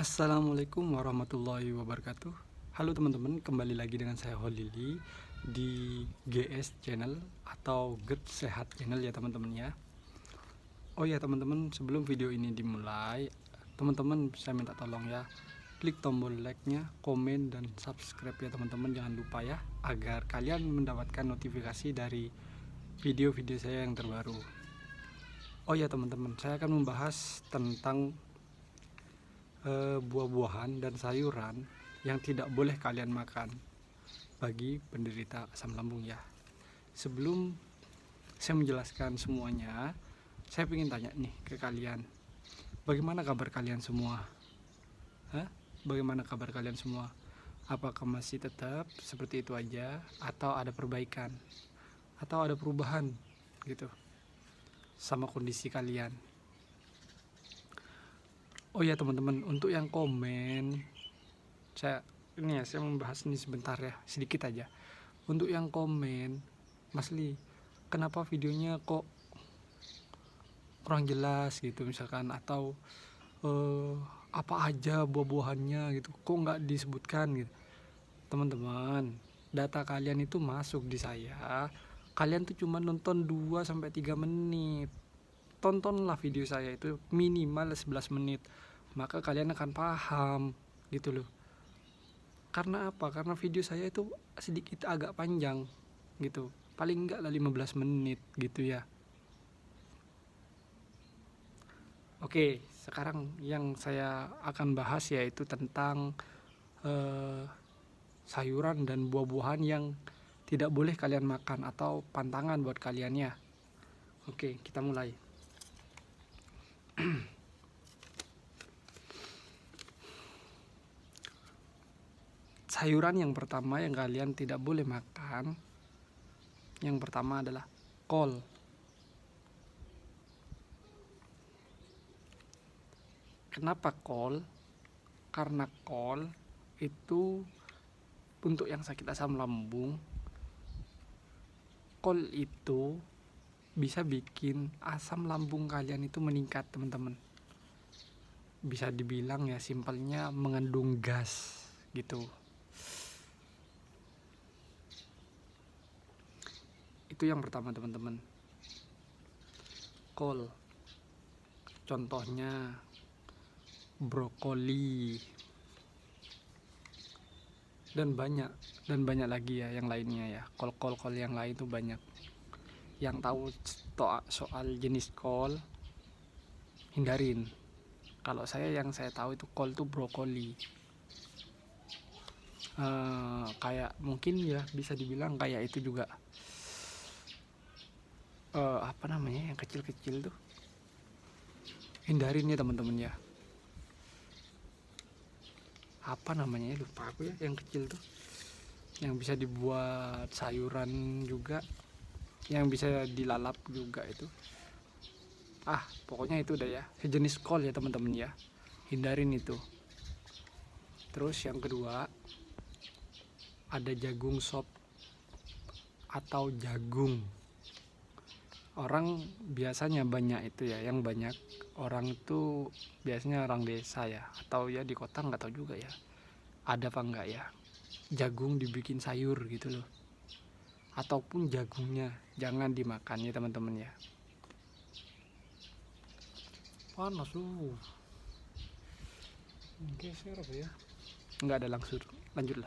Assalamualaikum warahmatullahi wabarakatuh. Halo teman-teman, kembali lagi dengan saya Holili di GS Channel atau Get Sehat Channel ya teman-teman ya. Oh ya teman-teman, sebelum video ini dimulai, teman-teman saya minta tolong ya, klik tombol like-nya, komen dan subscribe ya teman-teman, jangan lupa ya, agar kalian mendapatkan notifikasi dari video-video saya yang terbaru. Oh ya teman-teman, saya akan membahas tentang buah-buahan dan sayuran yang tidak boleh kalian makan bagi penderita asam lambung ya. Sebelum saya menjelaskan semuanya, saya ingin tanya nih ke kalian, bagaimana kabar kalian semua? Bagaimana kabar kalian semua? Apakah masih tetap seperti itu aja, atau ada perbaikan, atau ada perubahan gitu sama kondisi kalian? Oh ya teman-teman, untuk yang komen, saya membahas ini sebentar ya, sedikit aja. Untuk yang komen, Mas Li, kenapa videonya kok kurang jelas gitu misalkan, atau apa aja buah-buahannya gitu, kok nggak disebutkan gitu. Teman-teman, data kalian itu masuk di saya, kalian tuh cuma nonton 2-3 menit. Tontonlah video saya itu minimal 11 menit, maka kalian akan paham gitu loh. Karena apa? Karena video saya itu sedikit agak panjang gitu, paling enggak lah 15 menit gitu ya. Oke, sekarang yang saya akan bahas yaitu tentang sayuran dan buah-buahan yang tidak boleh kalian makan atau pantangan buat kalian ya. Oke, kita mulai. Sayuran yang pertama yang kalian tidak boleh makan, yang pertama adalah kol. Kenapa kol? Karena kol itu untuk yang sakit asam lambung, kol itu bisa bikin asam lambung kalian itu meningkat teman-teman. Bisa dibilang ya simpelnya mengandung gas gitu. Itu yang pertama teman-teman, kol. Contohnya brokoli dan banyak lagi ya yang lainnya ya. Kol yang lain itu banyak. Yang tahu soal jenis kol, hindarin. Kalau yang saya tahu itu kol itu brokoli. Kayak mungkin ya bisa dibilang kayak itu juga apa namanya yang kecil-kecil tuh, hindarin ya teman-teman ya. Apa namanya lupa aku ya, yang kecil tuh yang bisa dibuat sayuran juga, yang bisa dilalap juga itu. Pokoknya itu udah ya, sejenis kol ya teman-teman ya, hindarin itu. Terus yang kedua ada jagung sop atau jagung. Orang biasanya banyak itu ya, yang banyak orang itu biasanya orang desa ya, atau ya di kota nggak tahu juga ya ada apa enggak ya, jagung dibikin sayur gitu loh. Ataupun jagungnya jangan dimakan ya teman-teman ya. Panas geser apa ya, nggak ada langsung. Lanjut.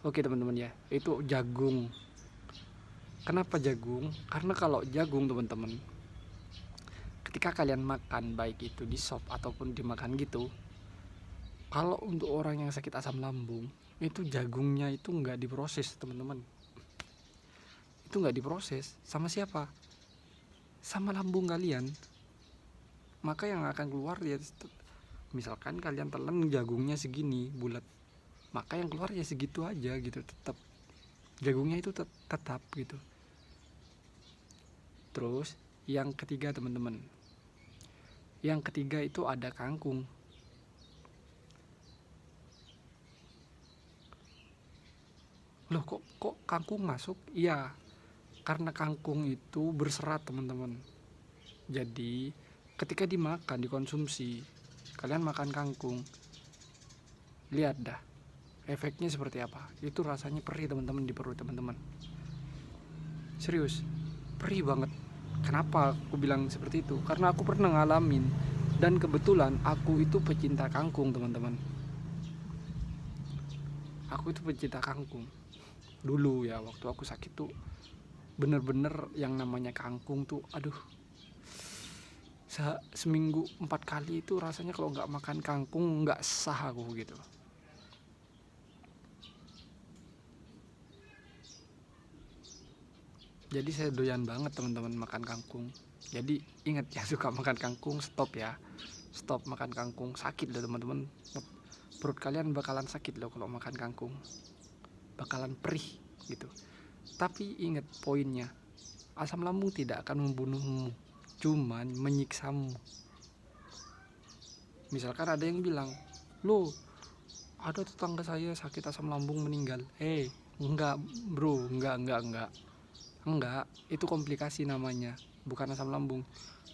Oke teman-teman ya, itu jagung. Kenapa jagung? Karena kalau jagung teman-teman, ketika kalian makan, baik itu di sop ataupun dimakan gitu, kalau untuk orang yang sakit asam lambung, itu jagungnya itu nggak diproses teman-teman. Itu nggak diproses sama siapa? Sama lambung kalian. Maka yang akan keluar ya, misalkan kalian telan jagungnya segini bulat, maka yang keluar ya segitu aja gitu, tetap jagungnya itu tetap gitu. Terus yang ketiga teman-teman, yang ketiga itu ada kangkung. Loh kok kangkung masuk? Iya, karena kangkung itu berserat teman-teman. Jadi ketika dimakan, dikonsumsi, kalian makan kangkung, lihat dah efeknya seperti apa. Itu rasanya perih teman-teman di perut teman-teman, serius perih banget. Kenapa aku bilang seperti itu? Karena aku pernah ngalamin, dan kebetulan aku itu pecinta kangkung teman-teman. Aku itu pecinta kangkung dulu ya, waktu aku sakit tuh bener-bener yang namanya kangkung tuh aduh, seminggu 4 kali itu rasanya kalau nggak makan kangkung nggak sah aku gitu. Jadi saya doyan banget teman-teman makan kangkung. Jadi ingat ya, suka makan kangkung stop ya, stop makan kangkung, sakit loh teman-teman. Perut kalian bakalan sakit loh kalau makan kangkung, bakalan perih gitu. Tapi ingat poinnya, asam lambung tidak akan membunuhmu, cuman menyiksamu. Misalkan ada yang bilang, loh ada tetangga saya sakit asam lambung meninggal. Enggak bro, enggak, itu komplikasi namanya, bukan asam lambung.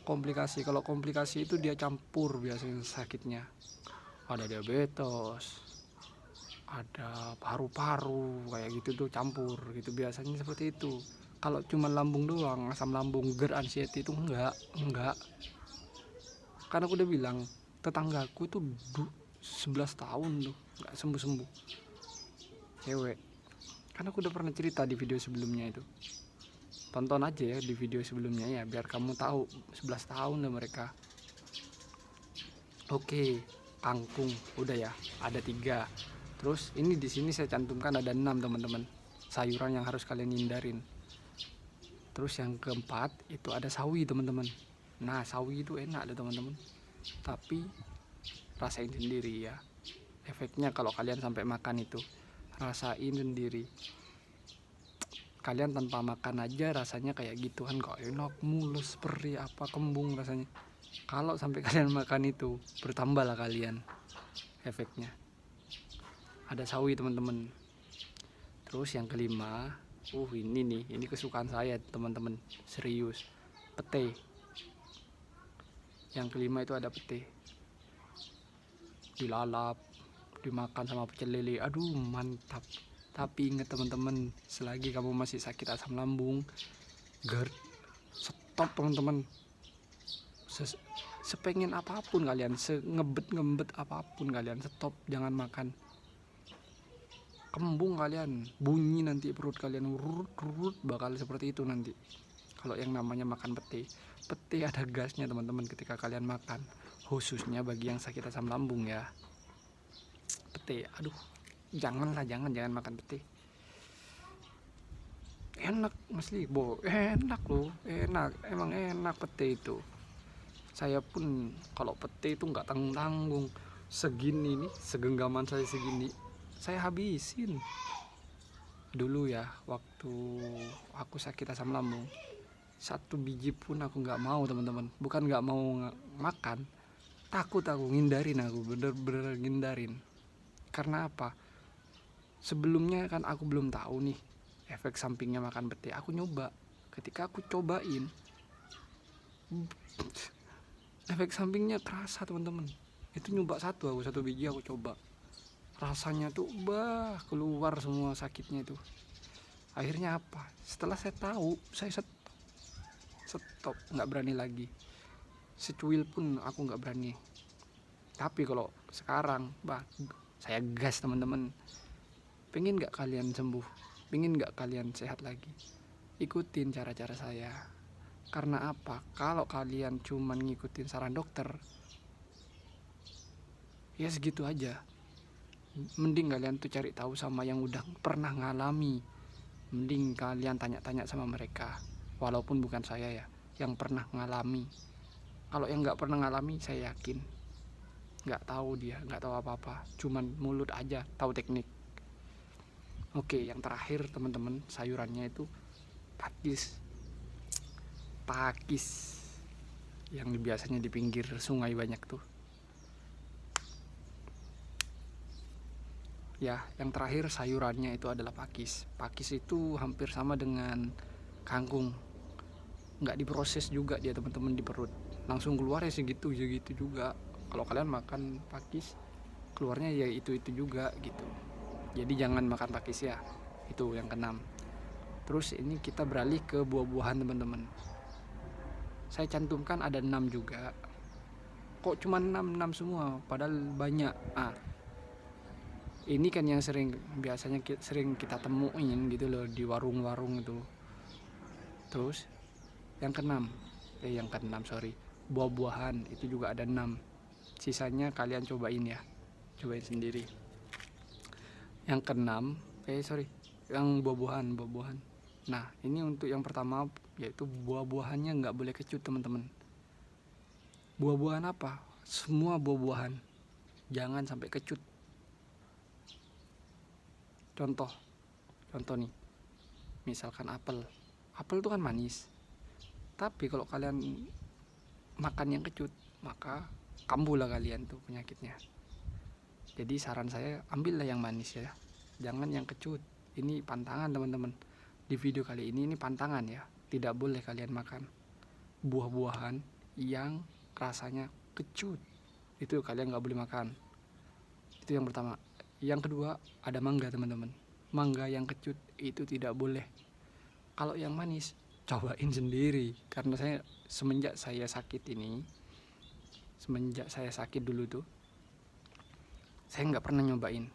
Komplikasi, kalau komplikasi itu dia campur biasanya sakitnya. Ada diabetes, ada paru-paru kayak gitu tuh, campur gitu biasanya seperti itu. Kalau cuma lambung doang, asam lambung, GERD, anxiety itu enggak. Karena aku udah bilang, tetanggaku itu 11 tahun tuh nggak sembuh-sembuh, cewek. Karena aku udah pernah cerita di video sebelumnya itu, tonton aja ya di video sebelumnya ya, biar kamu tahu 11 tahun lah mereka. Oke, kangkung udah ya, ada 3. Terus ini di sini saya cantumkan ada 6 teman-teman, sayuran yang harus kalian hindarin. Terus yang keempat itu ada sawi teman-teman. Nah sawi itu enak deh teman-teman, tapi rasain sendiri ya efeknya kalau kalian sampai makan itu, rasain sendiri. Kalian tanpa makan aja rasanya kayak gitu kan, kok enak, mulus, perih, apa, kembung rasanya. Kalau sampai kalian makan itu, bertambahlah kalian efeknya. Ada sawi teman-teman. Terus yang kelima, ini kesukaan saya teman-teman, serius, pete. Yang kelima itu ada pete, dilalap, dimakan sama pecel lele, aduh mantap. Tapi ingat teman-teman, selagi kamu masih sakit asam lambung, GERD, stop teman-teman. Sepengen apapun kalian, ngebet apapun kalian, stop, jangan makan. Kembung kalian, bunyi nanti perut kalian, urut bakal seperti itu nanti. Kalau yang namanya makan pete ada gasnya teman-teman ketika kalian makan, khususnya bagi yang sakit asam lambung ya. Pete, aduh, jangan makan pete. Enak asli, enak loh, emang enak pete itu. Saya pun kalau pete itu nggak tanggung-tanggung, segini nih, segenggaman saya segini, saya habisin. Dulu ya, waktu aku sakit asam lambung, 1 biji pun aku nggak mau teman-teman. Bukan nggak mau makan, takut aku, ngindarin, aku bener-bener ngindarin. Karena apa? Sebelumnya kan aku belum tahu nih efek sampingnya makan pete. Aku nyoba, ketika aku cobain, efek sampingnya terasa teman-teman. Itu nyoba 1 biji aku coba, rasanya tuh keluar semua sakitnya itu. Akhirnya apa? Setelah saya tahu, saya stop, nggak berani lagi. Secuil pun aku nggak berani. Tapi kalau sekarang, saya gas teman-teman. Pengen nggak kalian sembuh? Pengen nggak kalian sehat lagi? Ikutin cara-cara saya. Karena apa? Kalau kalian cuma ngikutin saran dokter, ya segitu aja. Mending kalian tuh cari tahu sama yang udah pernah ngalami. Mending kalian tanya-tanya sama mereka, walaupun bukan saya ya, yang pernah ngalami. Kalau yang nggak pernah ngalami, saya yakin nggak tahu, dia nggak tahu apa-apa, cuman mulut aja tahu teknik. Oke, yang terakhir teman-teman, sayurannya itu pakis yang biasanya di pinggir sungai banyak tuh ya. Yang terakhir sayurannya itu adalah pakis. Pakis itu hampir sama dengan kangkung, nggak diproses juga dia teman-teman di perut, langsung keluar ya segitu juga. Kalau kalian makan pakis, keluarnya ya itu juga gitu. Jadi jangan makan pakis ya. Itu yang keenam. Terus ini kita beralih ke buah-buahan teman-teman. Saya cantumkan ada 6 juga. Kok cuma 6 semua padahal banyak. Ini kan yang biasanya sering kita temuin gitu loh di warung-warung itu. Terus yang keenam, buah-buahan itu juga ada 6. Sisanya kalian cobain ya, cobain sendiri. Yang keenam, yang buah-buahan. Nah, ini untuk yang pertama, yaitu buah-buahannya nggak boleh kecut teman-teman. Buah-buahan apa? Semua buah-buahan, jangan sampai kecut. Contoh nih, misalkan apel itu kan manis, tapi kalau kalian makan yang kecut, maka kambuh lah kalian tuh penyakitnya. Jadi saran saya, ambillah yang manis ya, jangan yang kecut. Ini pantangan teman-teman. Di video kali ini pantangan ya, tidak boleh kalian makan buah-buahan yang rasanya kecut. Itu kalian nggak boleh makan. Itu yang pertama. Yang kedua, ada mangga teman-teman. Mangga yang kecut itu tidak boleh. Kalau yang manis, cobain sendiri. Karena semenjak saya sakit dulu tuh, saya nggak pernah nyobain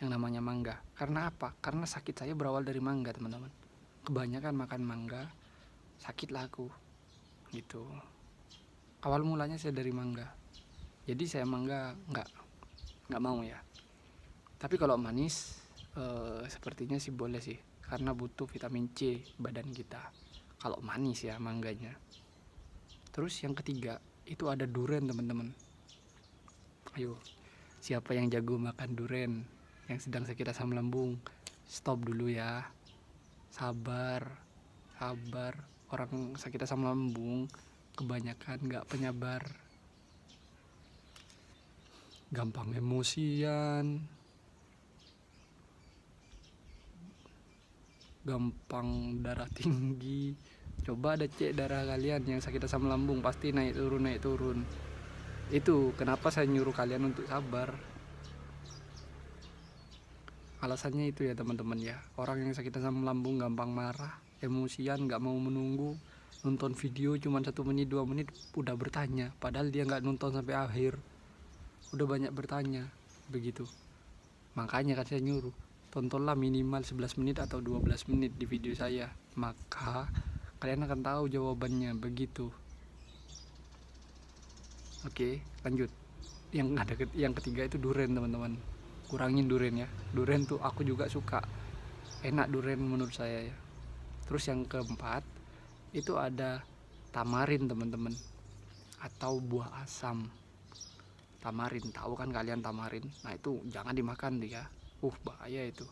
yang namanya mangga. Karena apa? Karena sakit saya berawal dari mangga teman-teman. Kebanyakan makan mangga, sakitlah aku gitu. Awal mulanya saya dari mangga, jadi saya mangga nggak mau ya. Tapi kalau manis sepertinya sih boleh sih, karena butuh vitamin C badan kita kalau manis ya mangganya. Terus yang ketiga itu ada duren teman-teman. Ayo, siapa yang jago makan duren, yang sedang sakit asam lambung, stop dulu ya. Sabar. Orang sakit asam lambung kebanyakan nggak penyabar, gampang emosian, gampang darah tinggi. Coba ada cek darah kalian yang sakit asam lambung, pasti naik turun. Itu kenapa saya nyuruh kalian untuk sabar. Alasannya itu ya teman-teman ya. Orang yang sakit asam lambung gampang marah, emosian, nggak mau menunggu. Nonton video cuma 1 menit 2 menit udah bertanya, padahal dia nggak nonton sampai akhir, udah banyak bertanya begitu. Makanya kan saya nyuruh, tontonlah minimal 11 menit atau 12 menit di video saya, maka kalian akan tahu jawabannya begitu. Oke, lanjut. Yang ketiga itu duren teman-teman. Kurangin duren ya. Duren tuh aku juga suka, enak duren menurut saya ya. Terus yang keempat itu ada tamarin teman-teman, atau buah asam. Tamarin, tahu kan kalian tamarin? Nah itu jangan dimakan dia, bahaya itu.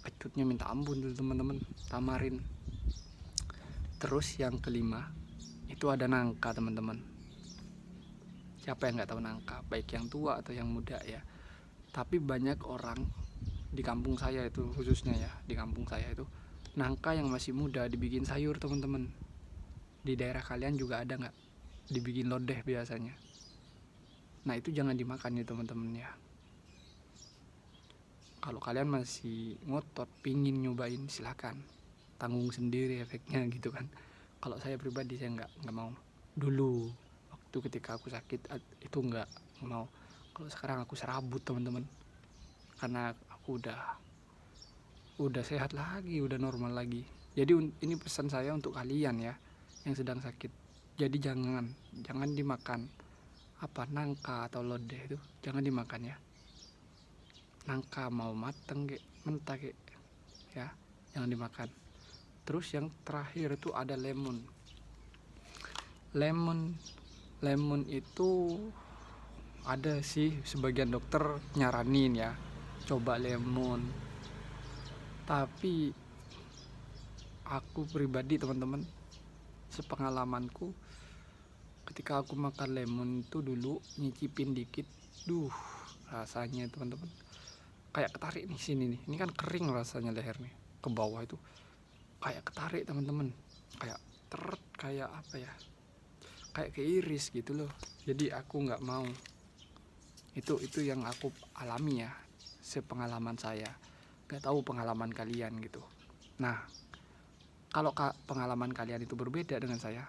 Kecutnya minta ampun tuh teman-teman, tamarin. Terus yang kelima itu ada nangka teman-teman. Siapa yang nggak tahu nangka, baik yang tua atau yang muda ya. Tapi banyak orang di kampung saya itu, khususnya ya di kampung saya itu, nangka yang masih muda dibikin sayur teman-teman. Di daerah kalian juga ada nggak? Dibikin lodeh biasanya. Nah itu jangan dimakan ya teman-teman ya. Kalau kalian masih ngotot pingin nyobain, silakan, tanggung sendiri efeknya gitu kan. Kalau saya pribadi saya nggak mau. Dulu waktu ketika aku sakit itu nggak mau. Kalau sekarang aku serabut teman-teman, karena aku udah sehat lagi, udah normal lagi. Jadi ini pesan saya untuk kalian ya yang sedang sakit. Jadi jangan dimakan nangka atau lodeh itu, jangan dimakan ya. Nangka mau mateng kek, mentah kek ya, jangan dimakan. Terus yang terakhir itu ada lemon itu ada sih sebagian dokter nyaranin ya, coba lemon. Tapi aku pribadi teman-teman, sepengalamanku, ketika aku makan lemon itu dulu nyicipin dikit, rasanya teman-teman kayak ketarik nih sini nih. Ini kan kering rasanya leher nih, ke bawah itu kayak ketarik teman-teman, kayak apa ya, kayak keiris gitu loh. Jadi aku nggak mau. Itu yang aku alami ya, sepengalaman saya. Nggak tahu pengalaman kalian gitu. Nah, kalau pengalaman kalian itu berbeda dengan saya,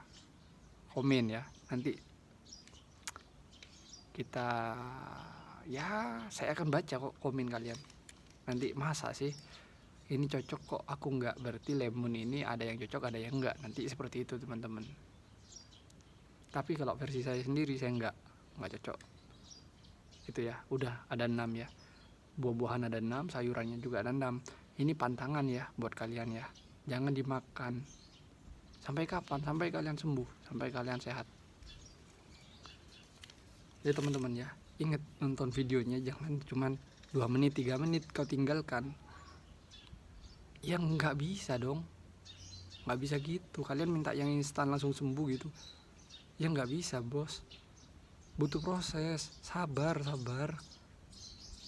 komen ya. Nanti kita ya saya akan baca kok komen kalian. Nanti masa sih ini cocok kok aku enggak, berarti lemon ini ada yang cocok ada yang enggak, nanti seperti itu teman-teman. Tapi kalau versi saya sendiri saya enggak cocok itu ya. Udah ada 6 ya, buah-buahan ada 6, sayurannya juga ada 6. Ini pantangan ya buat kalian ya, jangan dimakan. Sampai kapan? Sampai kalian sembuh, sampai kalian sehat ya teman-teman ya. Ingat nonton videonya, jangan cuman 2 menit 3 menit kau tinggalkan. Yang nggak bisa dong, nggak bisa gitu. Kalian minta yang instan langsung sembuh gitu, ya nggak bisa bos. Butuh proses, sabar.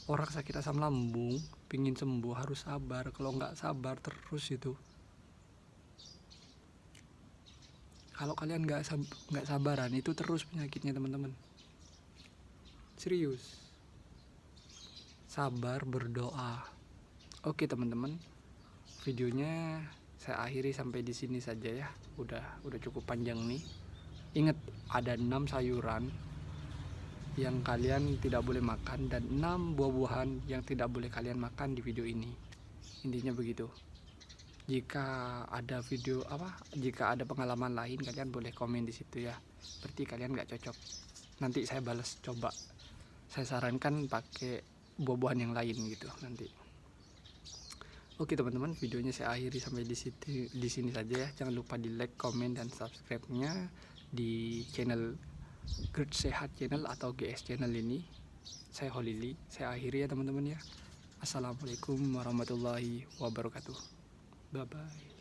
Orang sakit asam lambung pingin sembuh harus sabar. Kalau nggak sabar terus itu, kalau kalian nggak sabaran itu terus penyakitnya teman-teman. Serius, sabar, berdoa. Oke teman-teman, videonya saya akhiri sampai di sini saja ya. Udah cukup panjang nih. Ingat, ada 6 sayuran yang kalian tidak boleh makan dan 6 buah-buahan yang tidak boleh kalian makan di video ini. Intinya begitu. Jika ada jika ada pengalaman lain kalian boleh komen di situ ya. Berarti kalian nggak cocok. Nanti saya balas, coba saya sarankan pakai buah-buahan yang lain gitu nanti. Oke teman-teman, videonya saya akhiri sampai di sini saja ya. Jangan lupa di like, komen, dan subscribe-nya di channel GERD Sehat Channel atau GS Channel ini. Saya Holili, saya akhiri ya teman-teman ya. Assalamualaikum warahmatullahi wabarakatuh. Bye bye.